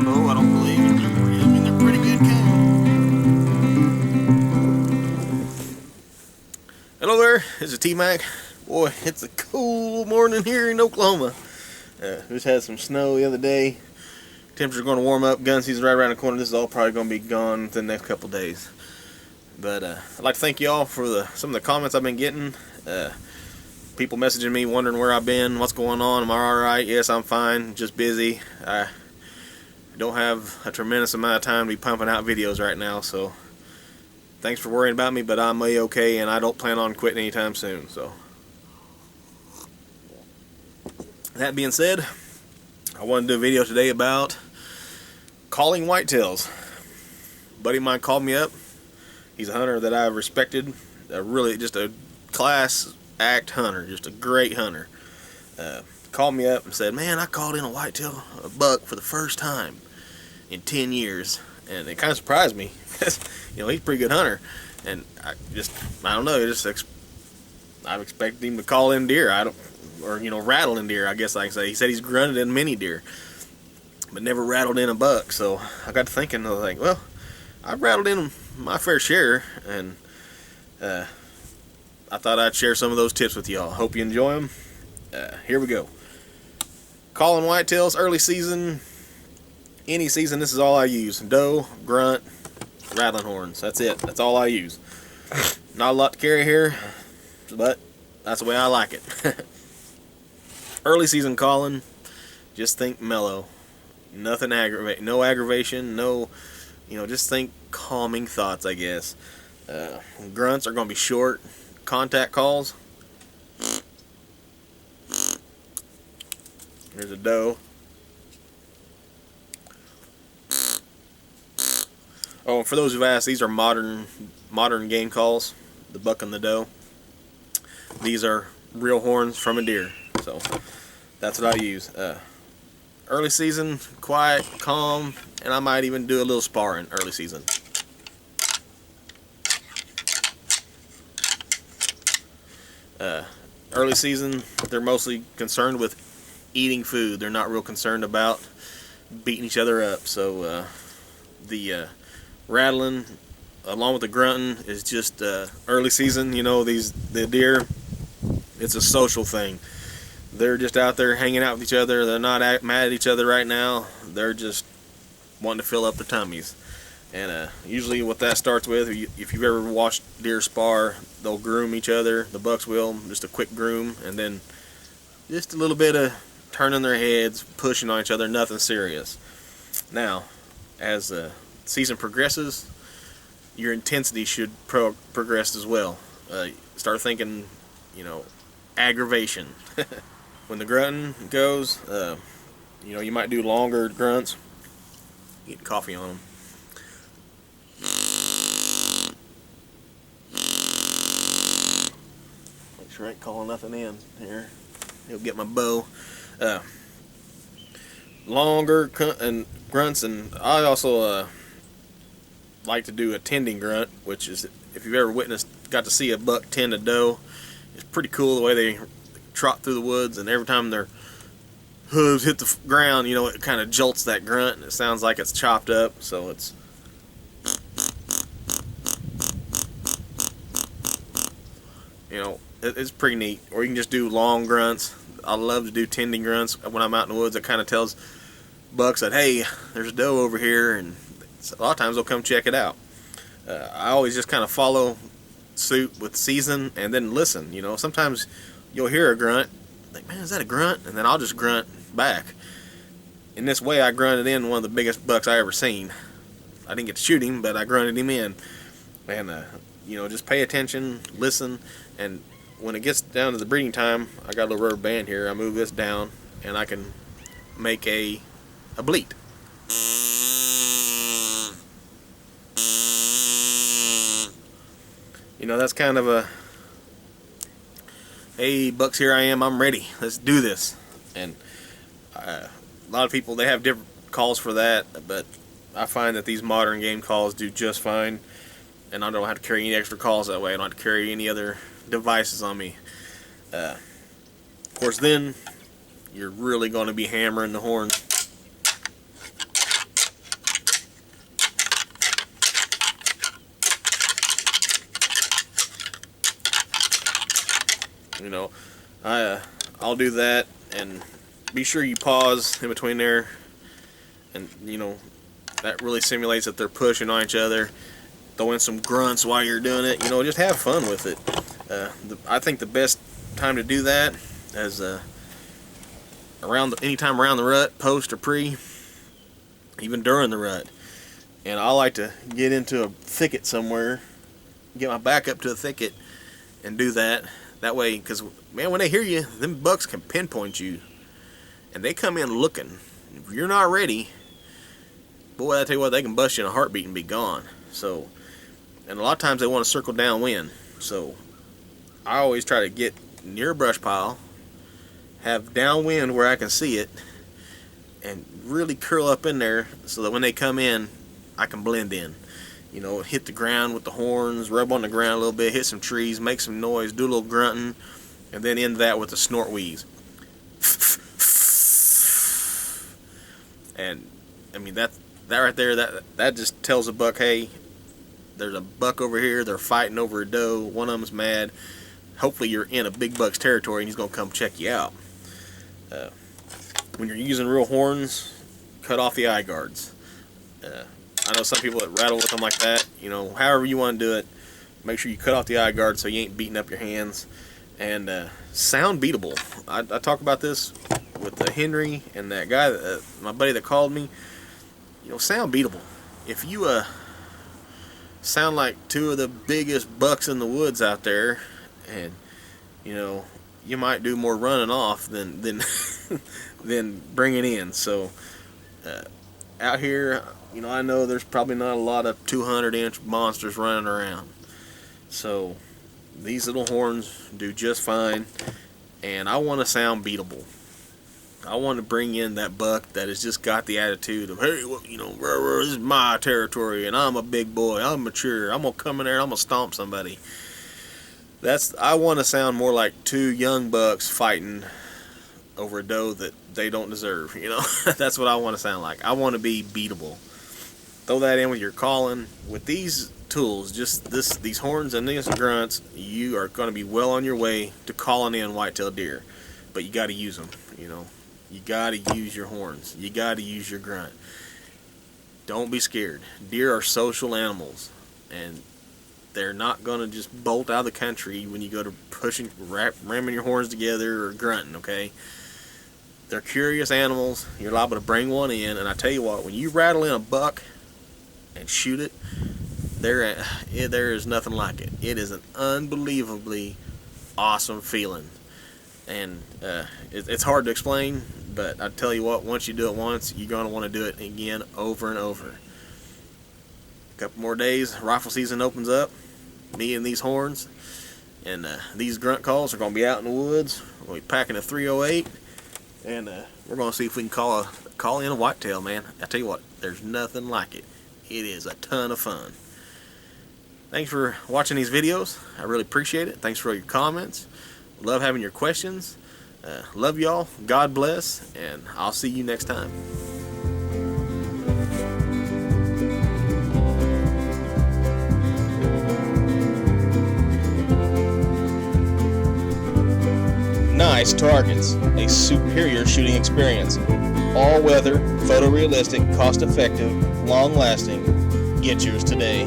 combo. I don't believe it. I mean, they're pretty good combo. Hello there, this is T-Mac. Boy, it's a cool morning here in Oklahoma. We just had some snow the other day. Temperature's going to warm up. Gun season's right around the corner. This is all probably going to be gone within the next couple days. But I'd like to thank you all for some of the comments I've been getting. People messaging me, wondering where I've been, what's going on, am I alright? Yes, I'm fine, just busy. I don't have a tremendous amount of time to be pumping out videos right now, so thanks for worrying about me, but I'm okay, and I don't plan on quitting anytime soon. So that being said, I wanted to do a video today about calling whitetails. A buddy of mine called me up. He's a hunter that I've respected, really just a class act hunter, just a great hunter. Called me up and said, man, I called in a buck for the first time in 10 years, and it kind of surprised me because he's a pretty good hunter, and I don't know, I've expected him to call in deer, rattle in deer, I guess I can say. He said he's grunted in many deer, but never rattled in a buck. So I got to thinking, I was like, well, I've rattled in my fair share, and I thought I'd share some of those tips with y'all. Hope you enjoy them. Here we go. Calling whitetails, early season, any season, this is all I use. Doe, grunt, rattling horns. That's it. That's all I use. Not a lot to carry here, but that's the way I like it. Early season calling, just think mellow. Nothing aggravate, no aggravation, no, just think calming thoughts, I guess. Grunts are going to be short. Contact calls. Here's a doe. Oh, and for those who've asked, these are modern game calls. The buck and the doe. These are real horns from a deer. So that's what I use. Early season, quiet, calm, and I might even do a little sparring early season. Early season, they're mostly concerned with eating food. They're not real concerned about beating each other up. So the rattling along with the grunting is just early season. The deer, it's a social thing. They're just out there hanging out with each other. They're not mad at each other right now. They're just wanting to fill up their tummies. And usually what that starts with, if you've ever watched deer spar, they'll groom each other. The bucks will, just a quick groom, and then just a little bit of turning their heads, pushing on each other, nothing serious. Now, as the season progresses, your intensity should progress as well. Start thinking, aggravation. When the grunting goes, you might do longer grunts. Get coffee on them. Make sure I ain't calling nothing in here. He'll get my bow. Longer and grunts, and I also like to do a tending grunt, which is, if you've ever got to see a buck tend a doe, it's pretty cool the way they trot through the woods, and every time their hooves hit the ground, it kind of jolts that grunt, and it sounds like it's chopped up. So it's it's pretty neat. Or you can just do long grunts. I love to do tending grunts when I'm out in the woods. It kind of tells bucks that, hey, there's a doe over here, and a lot of times they'll come check it out. I always just kind of follow suit with season and then listen. Sometimes you'll hear a grunt, like, man, is that a grunt? And then I'll just grunt back. In this way, I grunted in one of the biggest bucks I ever seen. I didn't get to shoot him, but I grunted him in. And just pay attention, listen, and when it gets down to the breeding time, I got a little rubber band here. I move this down, and I can make a bleat. That's kind of a, hey, bucks, here I am, I'm ready. Let's do this. And a lot of people, they have different calls for that, but I find that these modern game calls do just fine. And I don't have to carry any extra calls that way. I don't have to carry any other devices on me. Of course, then you're really going to be hammering the horn. You know, I'll do that, and be sure you pause in between there, and you know, that really simulates that they're pushing on each other. Throw in some grunts while you're doing it. You know, just have fun with it. I think the best time to do that is anytime around the rut, post or pre, even during the rut. And I like to get into a thicket somewhere, get my back up to a thicket, and do that. That way, because man, when they hear you, them bucks can pinpoint you, and they come in looking. If you're not ready, boy, I tell you what, they can bust you in a heartbeat and be gone. So, and a lot of times they want to circle downwind. So, I always try to get near a brush pile, have downwind where I can see it, and really curl up in there so that when they come in, I can blend in. You know, hit the ground with the horns, rub on the ground a little bit, hit some trees, make some noise, do a little grunting, and then end that with a snort wheeze. And I mean, that right there, that just tells a buck, hey, there's a buck over here, they're fighting over a doe, one of them's mad. Hopefully you're in a big buck's territory and he's going to come check you out. When you're using real horns, cut off the eye guards. I know some people that rattle with them like that. You know, however you want to do it, make sure you cut off the eye guard so you ain't beating up your hands. And sound beatable. I talk about this with the Henry and that guy, my buddy that called me. You know, sound beatable. If you sound like two of the biggest bucks in the woods out there, and you know, you might do more running off than than bringing in. So out here, you know, I know there's probably not a lot of 200-inch monsters running around. So these little horns do just fine, and I want to sound beatable. I want to bring in that buck that has just got the attitude of, hey, well, you know, this is my territory, and I'm a big boy, I'm mature, I'm going to come in there and I'm going to stomp somebody. I want to sound more like two young bucks fighting over a doe that they don't deserve, you know. That's what I want to sound like. I want to be beatable. Throw that in with your calling. With these tools, just these horns and these grunts, you are going to be well on your way to calling in whitetail deer. But you got to use them, you know. You got to use your horns. You got to use your grunt. Don't be scared. Deer are social animals, and they're not going to just bolt out of the country when you go to ramming your horns together or grunting, okay? They're curious animals. You're liable to bring one in, and I tell you what, when you rattle in a buck and shoot it, there is nothing like it. It is an unbelievably awesome feeling. And it's hard to explain, but I tell you what, once you do it once, you're going to want to do it again over and over. A couple more days, rifle season opens up. Me and these horns and these grunt calls are going to be out in the woods. We're going to be packing a 308, and we're going to see if we can call in a whitetail, man. I tell you what, there's nothing like it. It is a ton of fun. Thanks for watching these videos. I really appreciate it. Thanks for all your comments. Love having your questions. Love y'all. God bless, and I'll see you next time. Nice targets, a superior shooting experience. All weather, photorealistic, cost effective, long lasting. Get yours today.